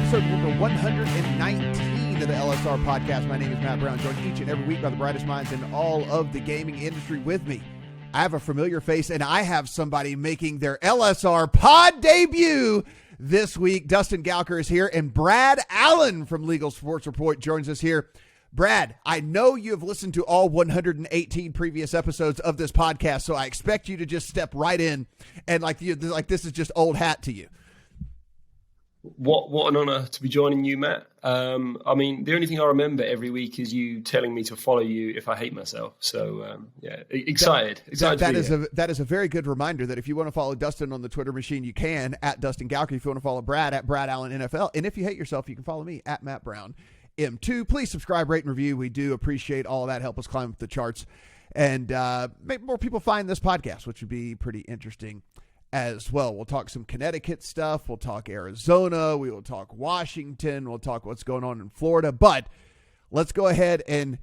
episode number 119 of the LSR Podcast. My name is Matt Brown, joined each and every week by the brightest minds in all of the gaming industry. With me, I have a familiar face, and I have somebody making their LSR pod debut this week. Dustin Gouker is here, and Brad Allen from Legal Sports Report joins us here. Brad, I know you have listened to all 118 previous episodes of this podcast, so I expect you to just step right in and like this is just old hat to you. What an honor to be joining you, Matt. I mean, the only thing I remember every week is you telling me to follow you if I hate myself. So, excited. That is a very good reminder that if you want to follow Dustin on the Twitter machine, you can, at Dustin Gouker. If you want to follow Brad, at Brad Allen NFL. And if you hate yourself, you can follow me, at Matt Brown M2. Please subscribe, rate, and review. We do appreciate all of that. Help us climb up the charts and make more people find this podcast, which would be pretty interesting as well. We'll talk some Connecticut stuff. We'll talk Arizona. We will talk Washington. We'll talk what's going on in Florida. But let's go ahead and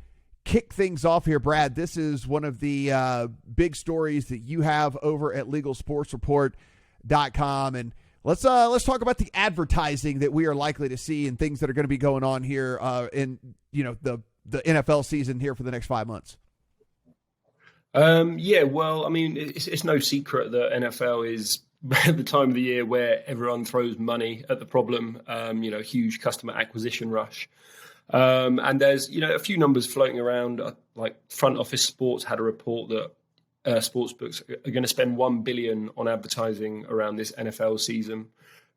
kick things off here, Brad. This is one of the big stories that you have over at LegalSportsReport.com. And let's talk about the advertising that we are likely to see and things that are going to be going on here in the NFL season here for the next 5 months. Well, I mean, it's no secret that NFL is the time of the year where everyone throws money at the problem, huge customer acquisition rush. And there's, a few numbers floating around, like Front Office Sports had a report that sportsbooks are going to spend $1 billion on advertising around this NFL season.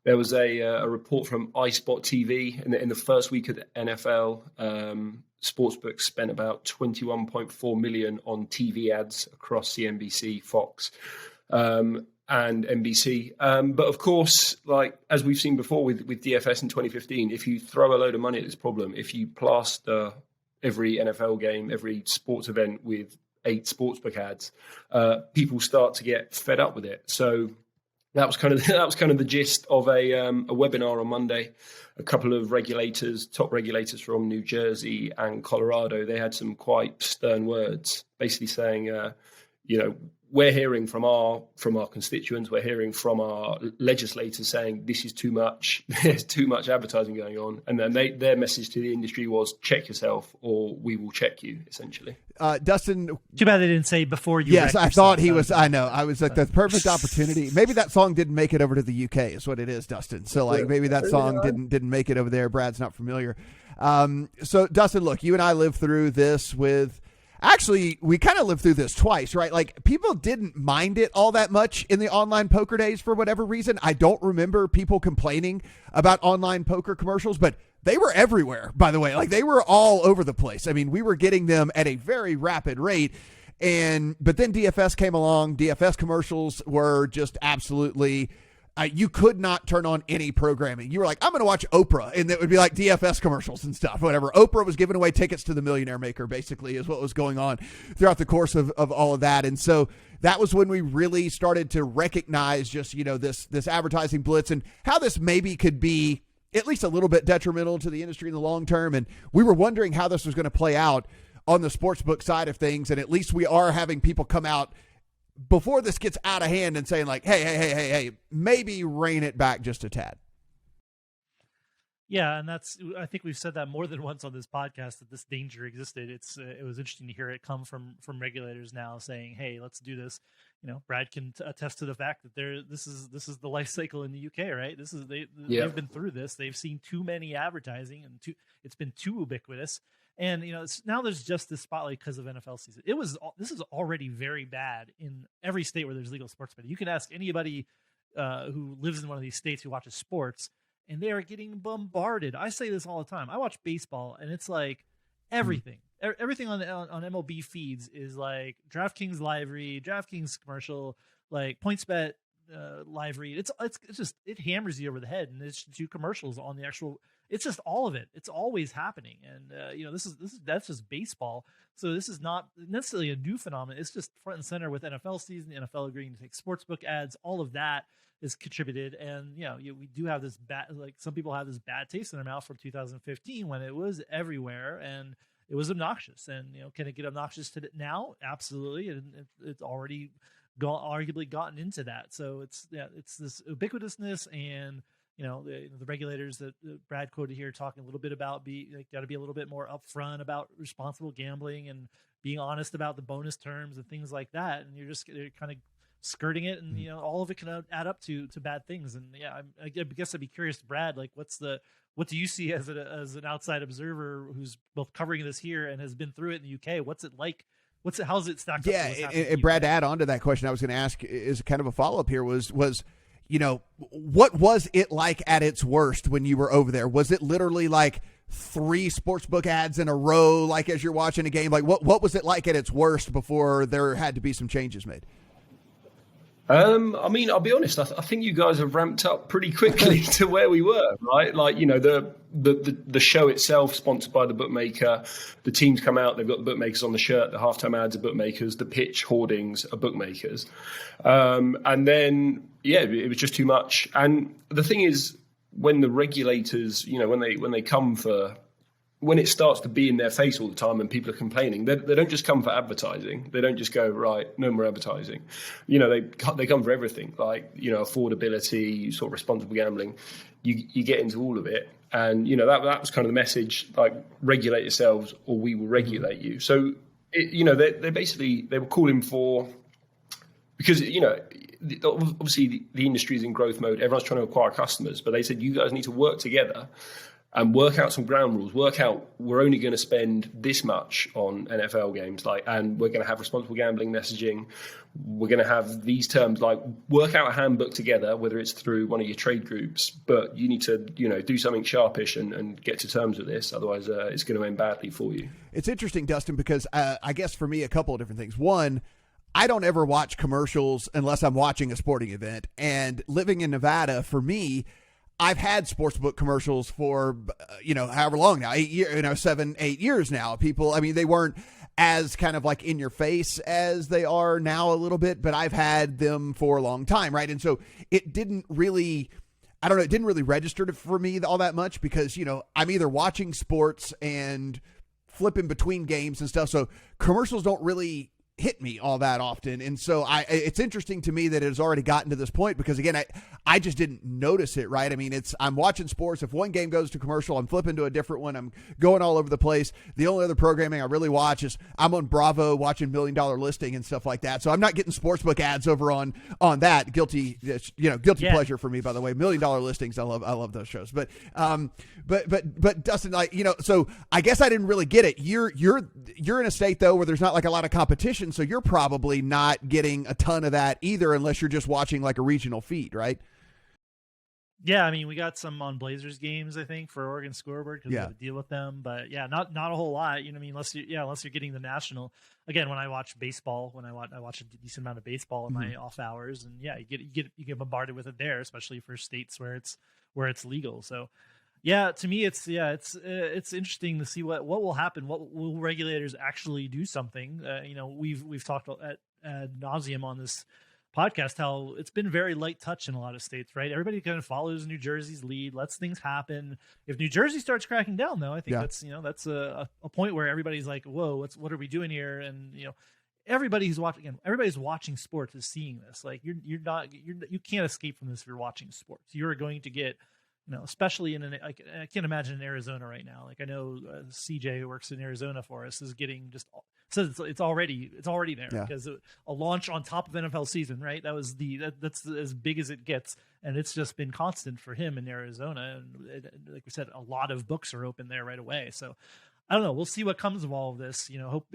There was a report from iSpot TV in the first week of the NFL. Sportsbook spent about $21.4 million on TV ads across CNBC, Fox, and NBC. But of course, like as we've seen before with DFS in 2015, if you throw a load of money at this problem, if you plaster every NFL game, every sports event with 8 sportsbook ads, people start to get fed up with it. So that was kind of the gist of a webinar on Monday. A couple of top regulators from New Jersey and Colorado, they had some quite stern words, basically saying, we're hearing from our constituents, we're hearing from our legislators saying this is too much. There's too much advertising going on, and then their message to the industry was check yourself, or we will check you. Essentially, Dustin. Too bad they didn't say before you. Yes, I thought he was. I know. I was like the perfect opportunity. Maybe that song didn't make it over to the UK. Is what it is, Dustin. So maybe that song didn't make it over there. Brad's not familiar. So Dustin, look, you and I lived through this with. Actually, we kind of lived through this twice, right? Like, people didn't mind it all that much in the online poker days for whatever reason. I don't remember people complaining about online poker commercials, but they were everywhere, by the way. Like, they were all over the place. I mean, we were getting them at a very rapid rate. But then DFS came along. DFS commercials were just absolutely... you could not turn on any programming. You were like, I'm going to watch Oprah, and it would be like DFS commercials and stuff, whatever. Oprah was giving away tickets to the Millionaire Maker, basically, is what was going on throughout the course of all of that. And so that was when we really started to recognize just, this advertising blitz and how this maybe could be at least a little bit detrimental to the industry in the long term. And we were wondering how this was going to play out on the sportsbook side of things. And at least we are having people come out before this gets out of hand and saying like, hey, maybe rein it back just a tad. Yeah. And I think we've said that more than once on this podcast that this danger existed. It was interesting to hear it come from regulators now saying, hey, let's do this. Brad can attest to the fact that this is the life cycle in the UK, right? They've been through this. They've seen too many advertising and it's been too ubiquitous. And, now there's just this spotlight because of NFL season. This is already very bad in every state where there's legal sports betting. You can ask anybody who lives in one of these states who watches sports, and they are getting bombarded. I say this all the time. I watch baseball, and it's like everything. Everything on MLB feeds is like DraftKings live read, DraftKings commercial, like PointsBet live read. It's just, it hammers you over the head, and it's 2 commercials on the actual. It's just all of it. It's always happening. And, that's just baseball. So this is not necessarily a new phenomenon. It's just front and center with NFL season, the NFL agreeing to take sportsbook ads. All of that is contributed. And, we do have this some people have this bad taste in their mouth from 2015 when it was everywhere and it was obnoxious. And, can it get obnoxious to it now? Absolutely. And it's already arguably gotten into that. So it's this ubiquitousness and, the regulators that Brad quoted here talking a little bit about got to be a little bit more upfront about responsible gambling and being honest about the bonus terms and things like that. And you're kind of skirting it, and all of it can add up to bad things. And I guess I'd be curious, Brad, like what do you see as an outside observer who's both covering this here and has been through it in the UK? What's it like? How's it stacked up? Yeah, and Brad, to add on to that question, I was going to ask is kind of a follow up here was what was it like at its worst when you were over there? Was it literally like 3 sportsbook ads in a row, like as you're watching a game? Like what was it like at its worst before there had to be some changes made? I mean, I'll be honest. I think you guys have ramped up pretty quickly to where we were, right? Like, the show itself, sponsored by the bookmaker. The teams come out; they've got the bookmakers on the shirt. The halftime ads are bookmakers. The pitch hoardings are bookmakers. And then, it was just too much. And the thing is, when the regulators, when they come for. When it starts to be in their face all the time and people are complaining, they don't just come for advertising. They don't just go, right, no more advertising. They come for everything, like, affordability, sort of responsible gambling. You get into all of it. And, that was kind of the message, like, regulate yourselves or we will regulate you. So, they were calling for, because, obviously the industry is in growth mode. Everyone's trying to acquire customers, but they said, you guys need to work together and work out some ground rules, work out we're only going to spend this much on NFL games, and we're going to have responsible gambling messaging. We're going to have these terms, like work out a handbook together, whether it's through one of your trade groups, but you need to, do something sharpish and get to terms with this. Otherwise, it's going to end badly for you. It's interesting, Dustin, because I guess for me, a couple of different things. One, I don't ever watch commercials unless I'm watching a sporting event, and living in Nevada, for me, I've had sportsbook commercials for, however long now, 8 years, 7, 8 years now. People, I mean, they weren't as kind of like in your face as they are now a little bit, but I've had them for a long time. Right. And so it didn't really register for me all that much because, I'm either watching sports and flipping between games and stuff. So commercials don't really hit me all that often. And so it's interesting to me that it has already gotten to this point because, again, I just didn't notice it, right? I mean, I'm watching sports. If one game goes to commercial, I'm flipping to a different one. I'm going all over the place. The only other programming I really watch is I'm on Bravo watching $1 Million Listing and stuff like that. So I'm not getting sportsbook ads over on that. Guilty pleasure for me, by the way. $1 Million Listings. I love those shows. But Dustin, so I guess I didn't really get it. You're in a state though where there's not like a lot of competition. So you're probably not getting a ton of that either, unless you're just watching like a regional feed, right? Yeah, I mean, we got some on Blazers games, I think, for Oregon Scoreboard because we have to deal with them. But not a whole lot. Unless you're getting the national. Again, when I watch baseball, I watch a decent amount of baseball in my off hours, and you get bombarded with it there, especially for states where it's legal. So. Yeah, to me, it's interesting to see what will happen. What will regulators actually do something? We've talked ad nauseum on this podcast how it's been very light touch in a lot of states, right? Everybody kind of follows New Jersey's lead, lets things happen. If New Jersey starts cracking down, though, I think that's a point where everybody's like, "Whoa, what are we doing here?" And everybody's watching sports is seeing this. Like you can't escape from this if you're watching sports. You're going to get. Especially I can't imagine in Arizona right now. Like I know CJ who works in Arizona for us is getting says it's already there because a launch on top of NFL season, right? That's as big as it gets, and it's just been constant for him in Arizona. And like we said, a lot of books are open there right away. So I don't know. We'll see what comes of all of this. Hope.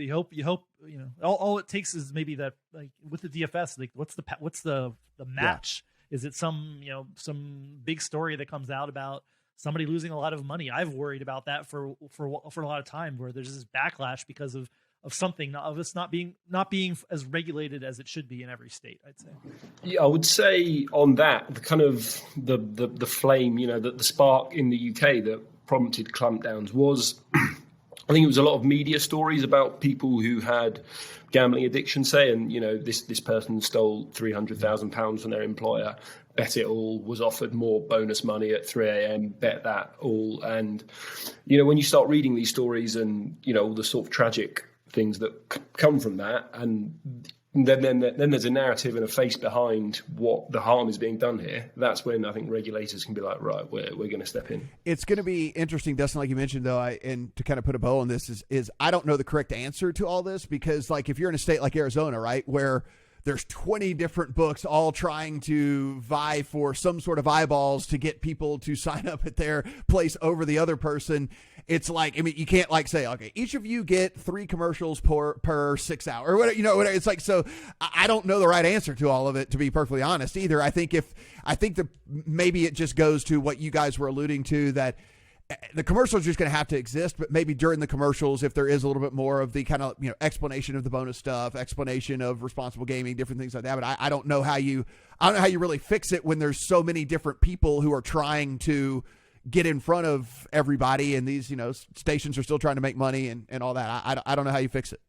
All it takes is maybe that, like with the DFS, like what's the match. Yeah. Is it some big story that comes out about somebody losing a lot of money? I've worried about that for a lot of time, where there's this backlash because of something of us not being as regulated as it should be in every state. I'd say. Yeah, I would say on that the kind of the flame, the spark in the UK that prompted clampdowns was. I think it was a lot of media stories about people who had gambling addiction, say, and this person stole £300,000 from their employer, bet it all, was offered more bonus money at 3 a.m, bet that all, and when you start reading these stories and all the sort of tragic things that come from that, and then there's a narrative and a face behind what the harm is being done here. That's when I think regulators can be like, right, we're going to step in. It's going to be interesting, Dustin, like you mentioned, though, and to kind of put a bow on this is I don't know the correct answer to all this, because like if you're in a state like Arizona, right, where there's 20 different books all trying to vie for some sort of eyeballs to get people to sign up at their place over the other person. It's like, I mean, you can't like say, okay, each of you get 3 commercials per 6 hours or whatever, whatever. It's like, so I don't know the right answer to all of it, to be perfectly honest either. I think that maybe it just goes to what you guys were alluding to, that the commercials are just going to have to exist, but maybe during the commercials, if there is a little bit more of the kind of, explanation of the bonus stuff, explanation of responsible gaming, different things like that. But I don't know how you really fix it when there's so many different people who are trying to get in front of everybody, and these, stations are still trying to make money and all that. I don't know how you fix it.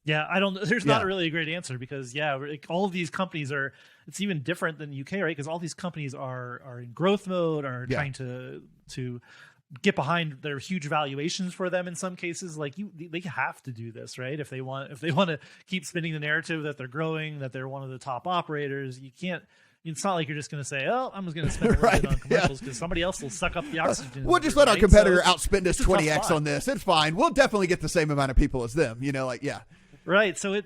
Yeah, there's not really a great answer, because all of these companies it's even different than the UK, right? Because all these companies are in growth mode, are trying to get behind their huge valuations for them in some cases. Like they have to do this, right? If they want to keep spinning the narrative that they're growing, that they're one of the top operators, you can't. It's not like you're just going to say, "Oh, I'm just going to spend a little bit on commercials because somebody else will suck up the oxygen." We'll just let our competitor outspend us 20x on this. It's fine. We'll definitely get the same amount of people as them. Right. So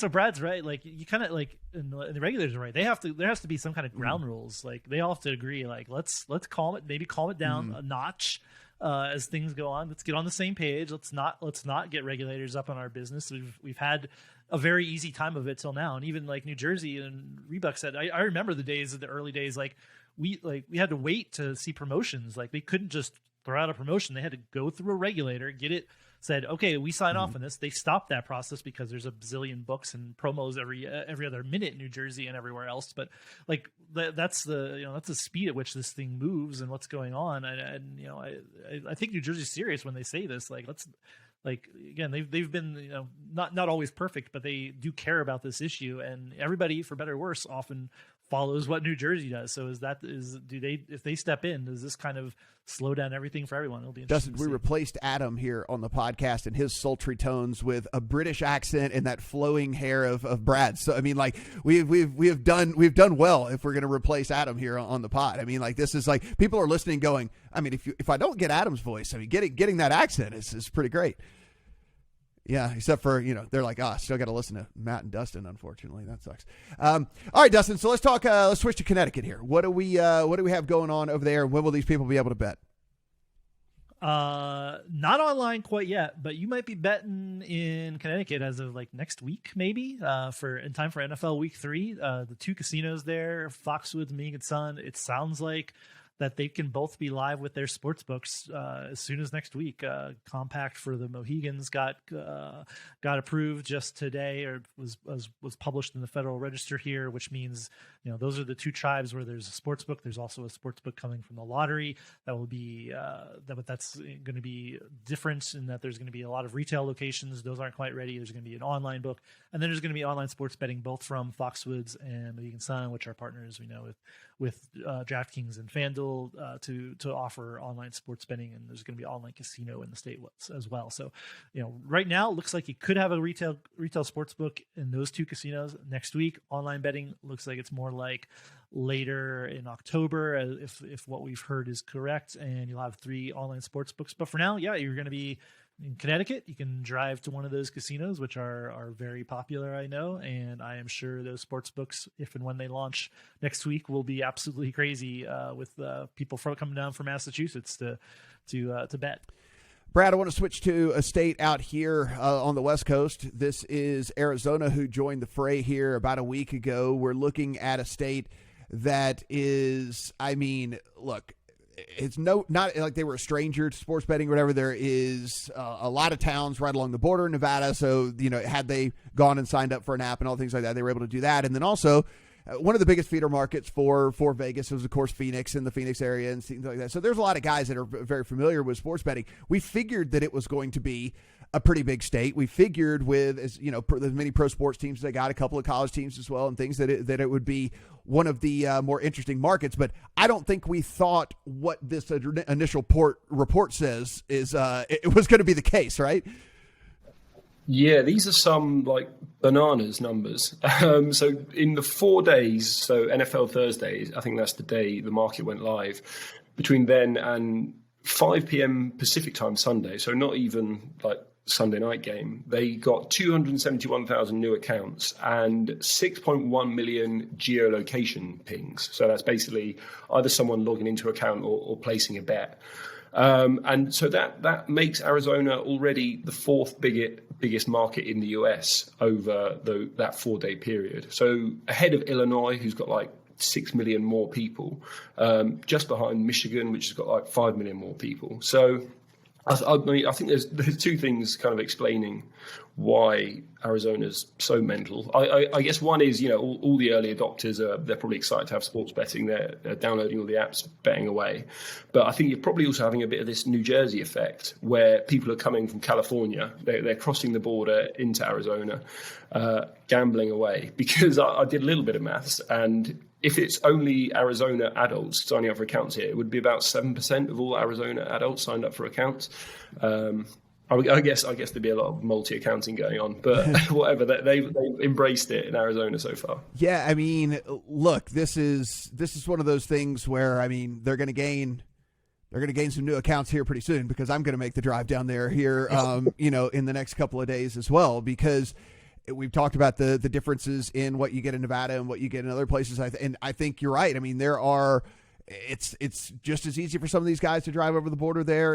Brad's right. Like you kind of like, and the regulators are right. There has to be some kind of ground rules. Like they all have to agree. Like let's calm it down a notch as things go on. Let's get on the same page. Let's not get regulators up on our business. We've had a very easy time of it till now. And even like New Jersey and Reebok said, I remember the early days, like we had to wait to see promotions. Like they couldn't just throw out a promotion. They had to go through a regulator, get it said, okay, we sign off on this. They stopped that process because there's a bazillion books and promos every other minute in New Jersey and everywhere else. But like that's the speed at which this thing moves and what's going on. And I think New Jersey's serious when they say this. Like again, they've been not always perfect, but they do care about this issue, and everybody, for better or worse, often follows what New Jersey does. So if they step in, does this kind of slow down everything for everyone? It'll be interesting. Dustin, we replaced Adam here on the podcast and his sultry tones with a British accent and that flowing hair of Brad. So I mean, like we've done well if we're going to replace Adam here on the pod. I mean, like this is like people are listening, going, I mean, if I don't get Adam's voice, I mean, getting that accent is pretty great. Yeah, except for, they're like, still got to listen to Matt and Dustin, unfortunately. That sucks. All right, Dustin, so let's switch to Connecticut here. What do we have going on over there? When will these people be able to bet? Not online quite yet, but you might be betting in Connecticut as of like next week, maybe, in time for NFL Week 3. The 2 casinos there, Foxwoods, Mohegan Sun, it sounds like that they can both be live with their sports books as soon as next week. Compact for the Mohegans got approved just today, or was published in the Federal Register here, which means those are the 2 tribes where there's a sports book. There's also a sports book coming from the lottery that will be that's going to be different in that there's going to be a lot of retail locations. Those aren't quite ready. There's going to be an online book, and then there's going to be online sports betting both from Foxwoods and Mohegan Sun, which are partners we know with DraftKings and FanDuel. To offer online sports betting, and there's going to be online casino in the state as well. So, right now it looks like you could have a retail sports book in those 2 casinos next week. Online betting looks like it's more like later in October, if what we've heard is correct, and you'll have 3 online sports books. But for now, you're going to be in Connecticut. You can drive to one of those casinos, which are very popular, I know, and I am sure those sports books, if and when they launch next week, will be absolutely crazy with people coming down from Massachusetts to bet. Brad, I want to switch to a state out here on the West Coast. This is Arizona, who joined the fray here about a week ago. We're looking at a state that is, I mean, look, it's not like they were a stranger to sports betting or whatever. There is a lot of towns right along the border in Nevada. So, had they gone and signed up for an app and all things like that, they were able to do that. And then also one of the biggest feeder markets for Vegas was, of course, Phoenix and the Phoenix area and things like that. So there's a lot of guys that are very familiar with sports betting. We figured that it was going to be a pretty big state. We figured with, as many pro sports teams, they got a couple of college teams as well and things that it would be one of the more interesting markets. But I don't think we thought what this initial report says is it was going to be the case, right? Yeah, these are some like bananas numbers. So in the 4 days, so NFL Thursday, I think that's the day the market went live, between then and 5 p.m. Pacific time Sunday, so not even like Sunday night game, they got 271,000 new accounts and 6.1 million geolocation pings. So that's basically either someone logging into an account or placing a bet. And so that makes Arizona already the fourth biggest market in the US over that 4-day period. So ahead of Illinois, who's got like 6 million more people, just behind Michigan, which has got like 5 million more people. So I think there's two things kind of explaining why Arizona's so mental. I guess one is, all the early adopters they're probably excited to have sports betting. They're downloading all the apps, betting away. But I think you're probably also having a bit of this New Jersey effect where people are coming from California. They're crossing the border into Arizona, gambling away. Because I did a little bit of maths, and if it's only Arizona adults signing up for accounts here, it would be about 7% of all Arizona adults signed up for accounts. I guess there'd be a lot of multi-accounting going on, but whatever. They've embraced it in Arizona so far. Yeah, I mean, look, this is one of those things where, I mean, they're going to gain some new accounts here pretty soon, because I'm going to make the drive down there here, in the next couple of days as well, because we've talked about the differences in what you get in Nevada and what you get in other places. And I think you're right. I mean, it's just as easy for some of these guys to drive over the border there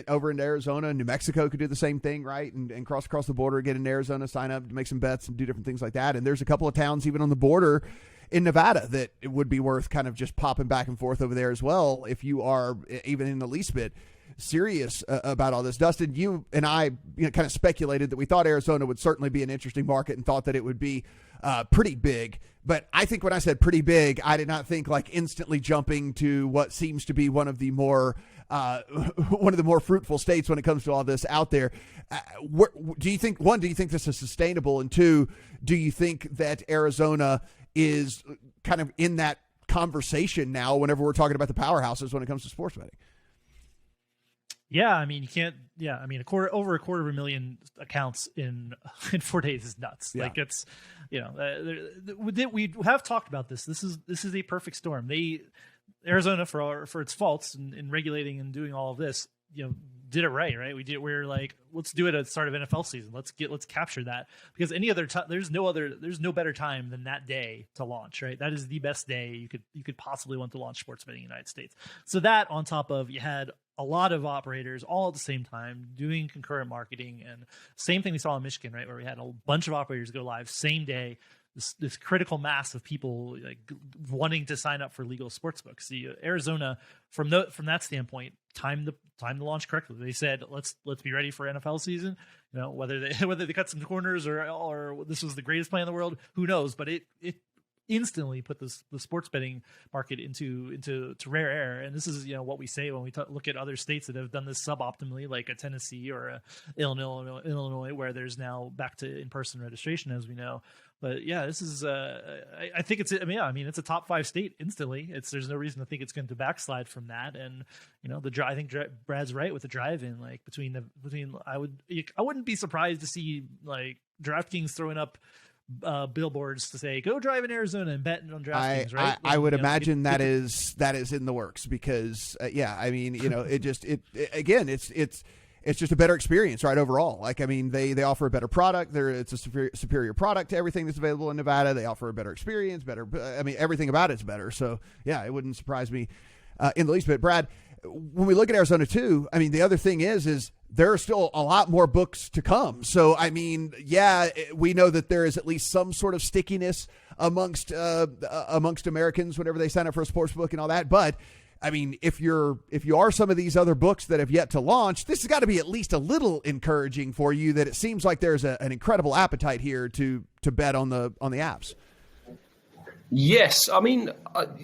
over in Arizona. New Mexico could do the same thing, right? And cross across the border, get in Arizona, sign up, make some bets and do different things like that. And there's a couple of towns even on the border in Nevada that it would be worth kind of just popping back and forth over there as well, if you are even in the least bit serious about all this. Dustin, you and I kind of speculated that we thought Arizona would certainly be an interesting market and thought that it would be pretty big. But I think when I said pretty big, I did not think like instantly jumping to what seems to be one of the more fruitful states when it comes to all this out there. Do you think this is sustainable? And two, do you think that Arizona is kind of in that conversation now whenever we're talking about the powerhouses when it comes to sports betting? Yeah, I mean, you can't. Yeah, I mean, over a quarter of a million accounts in 4 days is nuts. Yeah. Like it's, we have talked about this. This is a perfect storm. Arizona, for its faults in regulating and doing all of this, did it right. We're like, let's do it at the start of NFL season. Let's capture that, because any other time, there's no better time than that day to launch, right? That is the best day you could possibly want to launch sports betting in the United States. So that, on top of, you had a lot of operators all at the same time doing concurrent marketing, and same thing we saw in Michigan, right, where we had a bunch of operators go live same day. This critical mass of people like wanting to sign up for legal sportsbooks. The Arizona, from that standpoint, timed the launch correctly. They said let's be ready for NFL season. Whether they cut some corners or this was the greatest plan in the world, who knows? But it instantly put the sports betting market into rare air. And this is what we say when we look at other states that have done this suboptimally, like a Tennessee or a Illinois, where there's now back to in-person registration, as we know. But yeah, this is I think it's it's a top 5 state instantly. There's no reason to think it's going to backslide from that. And I think Brad's right with the drive-in, like between I wouldn't be surprised to see like DraftKings throwing up billboards to say go drive in Arizona and bet on DraftKings, right? I would imagine that is in the works, because it's just a better experience, right? Overall, like, I mean, they offer a better product. It's a superior product to everything that's available in Nevada. They offer a better experience, everything about it's better. So yeah, it wouldn't surprise me in the least bit. Brad, when we look at Arizona too, I mean, the other thing is there are still a lot more books to come. So, I mean, yeah, we know that there is at least some sort of stickiness amongst Americans whenever they sign up for a sports book and all that. But I mean, if you are some of these other books that have yet to launch, this has got to be at least a little encouraging for you, that it seems like there's an incredible appetite here to bet on the apps. Yes, I mean,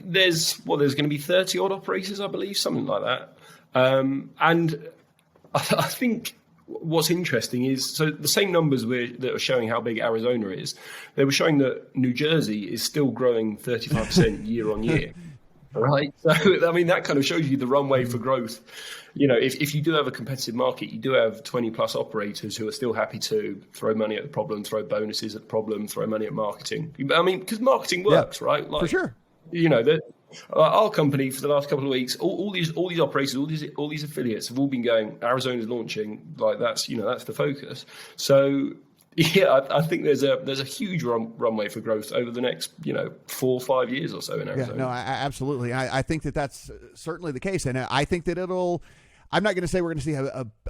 there's going to be 30 odd operators, I believe, something like that. And I think what's interesting is, so the same numbers that are showing how big Arizona is, they were showing that New Jersey is still growing 35% year on year. Right. So, I mean, that kind of shows you the runway for growth. You know, if you do have a competitive market, you do have 20 plus operators who are still happy to throw money at the problem, throw bonuses at the problem, throw money at marketing. I mean, because marketing works, right? Like, for sure. You know, our company for the last couple of weeks, all these operators, all these affiliates have all been going, Arizona's launching, like that's the focus. So yeah, I think there's a huge runway for growth over the next 4 or 5 years or so in Arizona. Yeah, no, absolutely. I think that's certainly the case, and I think that I'm not going to say we're going to see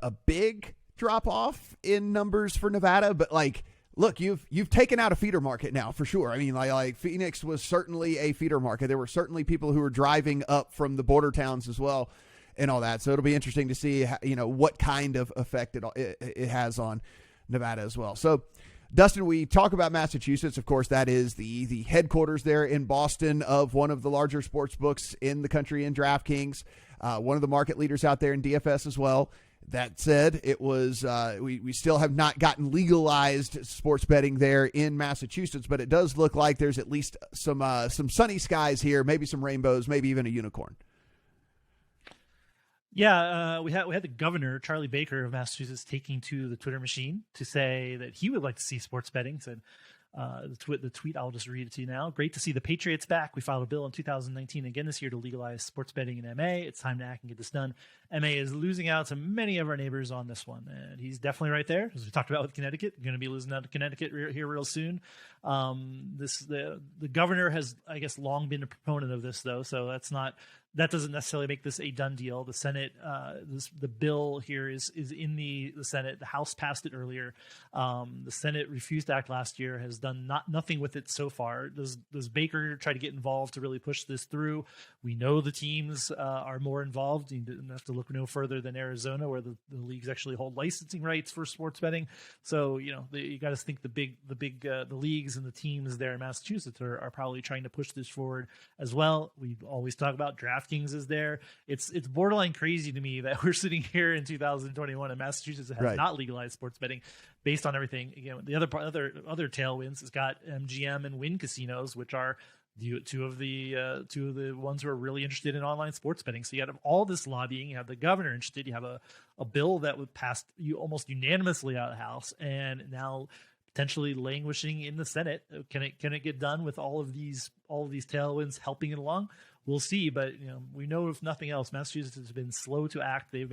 a big drop off in numbers for Nevada, but like, look, you've taken out a feeder market now for sure. I mean, like Phoenix was certainly a feeder market. There were certainly people who were driving up from the border towns as well, and all that. So it'll be interesting to see what kind of effect it has on Nevada as well. So, Dustin, we talk about Massachusetts. Of course, that is the headquarters there in Boston of one of the larger sports books in the country in DraftKings, one of the market leaders out there in DFS as well. That said, it was we still have not gotten legalized sports betting there in Massachusetts, but it does look like there's at least some sunny skies here, maybe some rainbows, maybe even a unicorn. Yeah, we had the governor, Charlie Baker of Massachusetts, taking to the Twitter machine to say that he would like to see sports betting. Said the tweet, I'll just read it to you now. Great to see the Patriots back. We filed a bill in 2019 again this year to legalize sports betting in MA. It's time to act and get this done. MA is losing out to many of our neighbors on this one, and he's definitely right there, as we talked about with Connecticut. We're going to be losing out to Connecticut here real soon. The governor has, I guess, long been a proponent of this, though, so that doesn't necessarily make this a done deal. The Senate, the bill here is in the Senate. The House passed it earlier. The Senate refused to act last year, has done nothing with it so far. Does Baker try to get involved to really push this through? We know the teams are more involved. You don't have to look no further than Arizona, where the leagues actually hold licensing rights for sports betting. So you got to think the leagues and the teams there in Massachusetts are probably trying to push this forward as well. We always talk about DraftKings is there. It's borderline crazy to me that we're sitting here in 2021 and Massachusetts has not legalized sports betting based on everything. Again, the other tailwinds has got MGM and Wynn casinos, which are two of the ones who are really interested in online sports betting. So you have all this lobbying. You have the governor interested. You have a bill that would pass almost unanimously out of the House, and now potentially languishing in the Senate. Can it get done with all of these tailwinds helping it along? We'll see, but we know, if nothing else, Massachusetts has been slow to act. They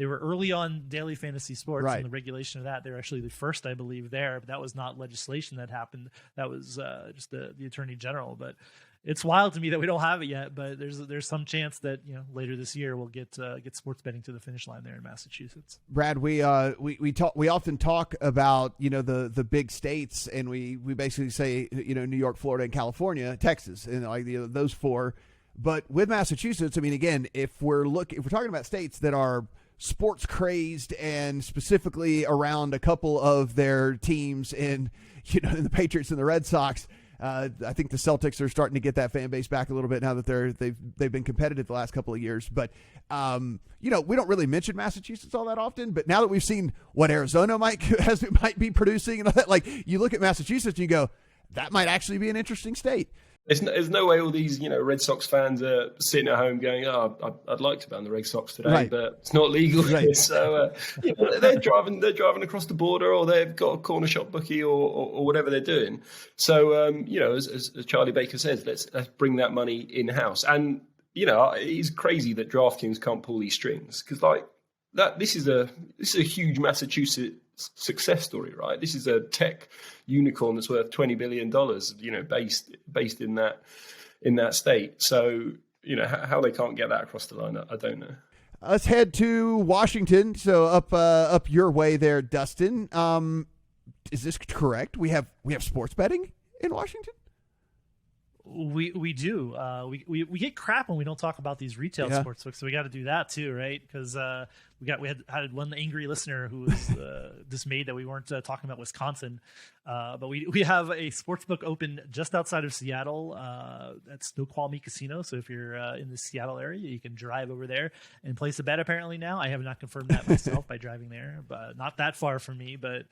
were early on daily fantasy sports and the regulation of that. They're actually the first, I believe, there, but that was not legislation that happened. That was just the Attorney General. But it's wild to me that we don't have it yet. But there's some chance that later this year we'll get sports betting to the finish line there in Massachusetts. Brad, we often talk about the big states, and we basically say New York, Florida, and California, Texas, and like those four. But with Massachusetts, I mean, again, if we're talking about states that are sports crazed and specifically around a couple of their teams in the Patriots and the Red Sox, I think the Celtics are starting to get that fan base back a little bit now that they've been competitive the last couple of years. But we don't really mention Massachusetts all that often. But now that we've seen what Arizona might be producing and all that, like, you look at Massachusetts and you go, that might actually be an interesting state. There's no way all these Red Sox fans are sitting at home going, "Oh, I'd like to bet on the Red Sox today, but it's not legal." Right. So they're driving across the border, or they've got a corner shop bookie, or whatever they're doing. So as Charlie Baker says, let's bring that money in house. And it's crazy that DraftKings can't pull these strings, because this is a huge Massachusetts success story, right? This is a tech unicorn that's worth $20 billion, based in that state. So, how they can't get that across the line, I don't know. Let's head to Washington. So up your way there, Dustin. Is this correct? We have sports betting in Washington? We do. We get crap when we don't talk about these retail sportsbooks, so we got to do that too, right? Because we had one angry listener who was dismayed that we weren't talking about Wisconsin, but we have a sportsbook open just outside of Seattle at Snoqualmie Casino. So if you're in the Seattle area, you can drive over there and place a bet. Apparently now, I have not confirmed that myself by driving there, but not that far from me. But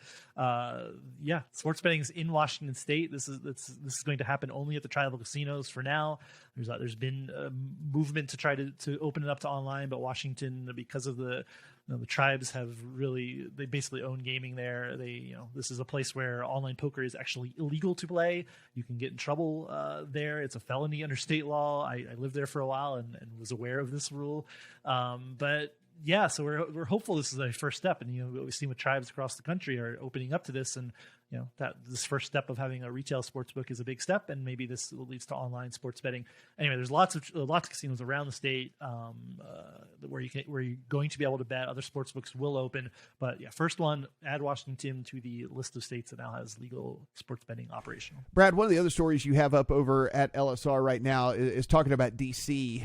yeah, sports betting is in Washington State. This is going to happen only at the tribal casinos for now. There's been a movement to try to open it up to online, but Washington, because of the tribes they basically own gaming there. This is a place where online poker is actually illegal to play. You can get in trouble there. It's a felony under state law. I lived there for a while and was aware of this rule. But yeah, so we're hopeful this is a first step, and what we've seen with tribes across the country are opening up to this, and that this first step of having a retail sports book is a big step, and maybe this leads to online sports betting. Anyway, there's lots of casinos around the state where you're going to be able to bet. Other sports books will open, but yeah, first one, add Washington to the list of states that now has legal sports betting operational. Brad, one of the other stories you have up over at LSR right now is talking about DC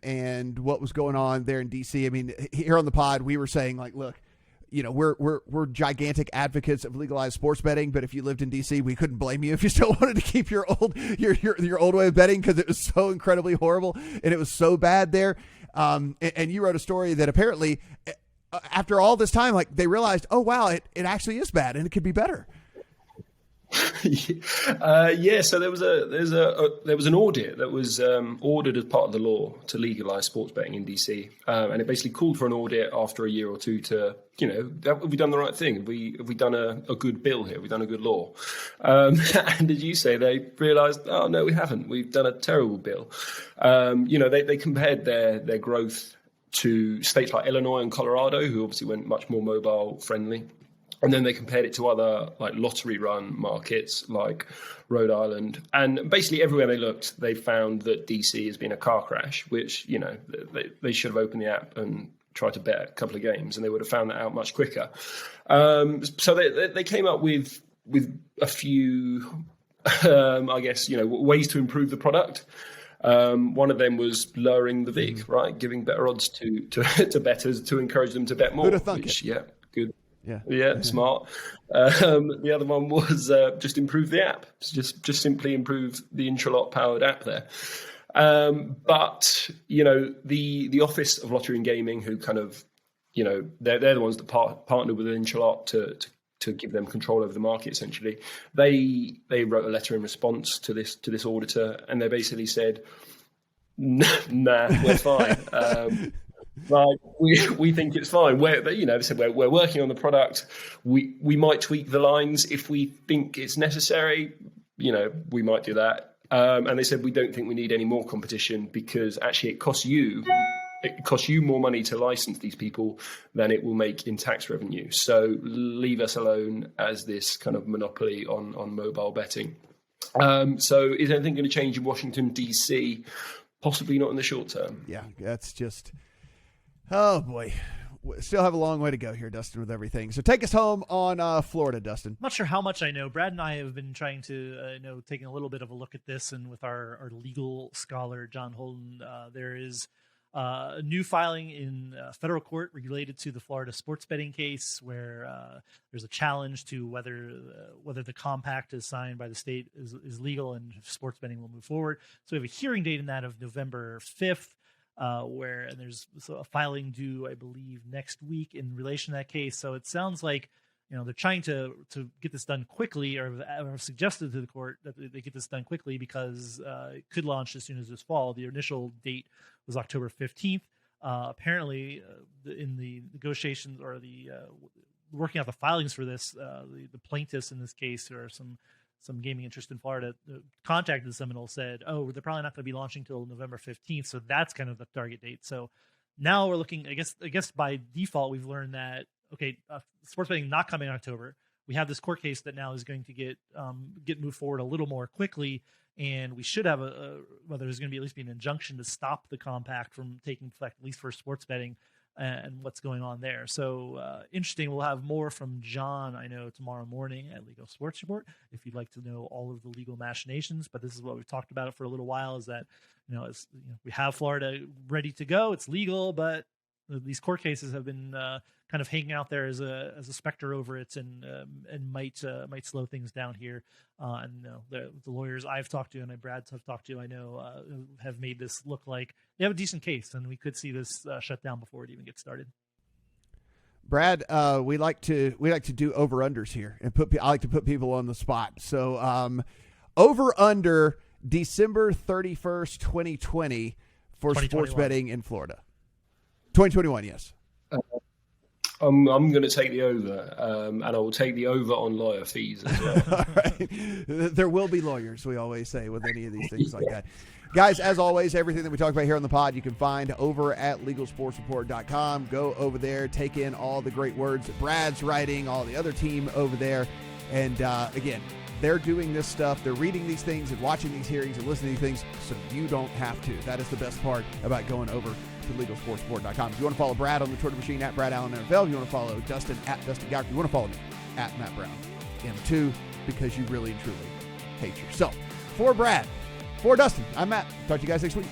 and what was going on there in DC. I mean, here on the pod, we were saying, like, look, we're gigantic advocates of legalized sports betting, but if you lived in DC, we couldn't blame you if you still wanted to keep your old way of betting, because it was so incredibly horrible and it was so bad there. And you wrote a story that apparently after all this time, like, they realized, oh wow, it actually is bad and it could be better. Yeah, so there was an audit that was ordered as part of the law to legalize sports betting in DC, and it basically called for an audit after a year or two to, have we done the right thing? Have we done a good bill here? Have we done a good law? And as you say, they realized, oh no, we haven't. We've done a terrible bill. They compared their growth to states like Illinois and Colorado, who obviously went much more mobile friendly. And then they compared it to other, like, lottery run markets like Rhode Island. And basically everywhere they looked, they found that DC has been a car crash, which, they should have opened the app and tried to bet a couple of games, and they would have found that out much quicker. So they came up with a few, ways to improve the product. One of them was lowering the VIG, right? Giving better odds to bettors to encourage them to bet more. Who'd have thunk it? Yeah, good. Yeah, smart. The other one was just improve the app. Just simply improve the Intralot powered app there. But the Office of Lottery and Gaming, who kind of, they're the ones that partnered with Intralot to give them control over the market. Essentially, they wrote a letter in response to this auditor, and they basically said, "Nah, we're fine." Like, we think it's fine. They said we're working on the product. We might tweak the lines if we think it's necessary. We might do that. And they said we don't think we need any more competition, because actually it costs you more money to license these people than it will make in tax revenue. So leave us alone as this kind of monopoly on mobile betting. So is anything going to change in Washington DC? Possibly not in the short term. Yeah, that's just. Oh, boy. We still have a long way to go here, Dustin, with everything. So take us home on Florida, Dustin. I'm not sure how much I know. Brad and I have been trying to, taking a little bit of a look at this, and with our legal scholar, John Holden, there is a new filing in federal court related to the Florida sports betting case, where there's a challenge to whether the compact is signed by the state is legal and sports betting will move forward. So we have a hearing date in that of November 5th. And there's a filing due, I believe, next week in relation to that case. So it sounds like, they're trying to get this done quickly, or suggested to the court that they get this done quickly, because it could launch as soon as this fall. The initial date was October 15th. Apparently, in the negotiations or the working out the filings for this, the plaintiffs in this case, who are some gaming interest in Florida, contacted the Seminole, said, oh, they're probably not going to be launching till November 15th. So that's kind of the target date. So now we're looking, I guess by default, we've learned that, okay, sports betting not coming in October. We have this court case that now is going to get moved forward a little more quickly. And we should have whether there's going to be at least an injunction to stop the compact from taking effect, at least for sports betting, and what's going on there. So interesting. We'll have more from John, I know, tomorrow morning at Legal Sports Report, if you'd like to know all of the legal machinations. But this is what we've talked about for a little while, is that, we have Florida ready to go. It's legal, but these court cases have been kind of hanging out there as a specter over it, and might slow things down here. And the lawyers I've talked to and Brad's have talked to, I know, have made this look like they have a decent case, and we could see this shut down before it even gets started. Brad, we like to do over unders here, and I like to put people on the spot. So over under December 31st, 2020 for sports betting in Florida. 2021, yes. I'm going to take the over, and I will take the over on lawyer fees as well. All right. There will be lawyers, we always say, with any of these things like that. Guys, as always, everything that we talk about here on the pod, you can find over at LegalSportsReport.com. Go over there, take in all the great words that Brad's writing, all the other team over there. And again, they're doing this stuff. They're reading these things and watching these hearings and listening to these things so you don't have to. That is the best part about going over to LegalSportsReport.com. If you want to follow Brad on the Twitter machine at Brad Allen NFL, if you want to follow Dustin at Dustin Gouker, if you want to follow me at Matt Brown M2, because you really and truly hate yourself. For Brad, for Dustin, I'm Matt. Talk to you guys next week.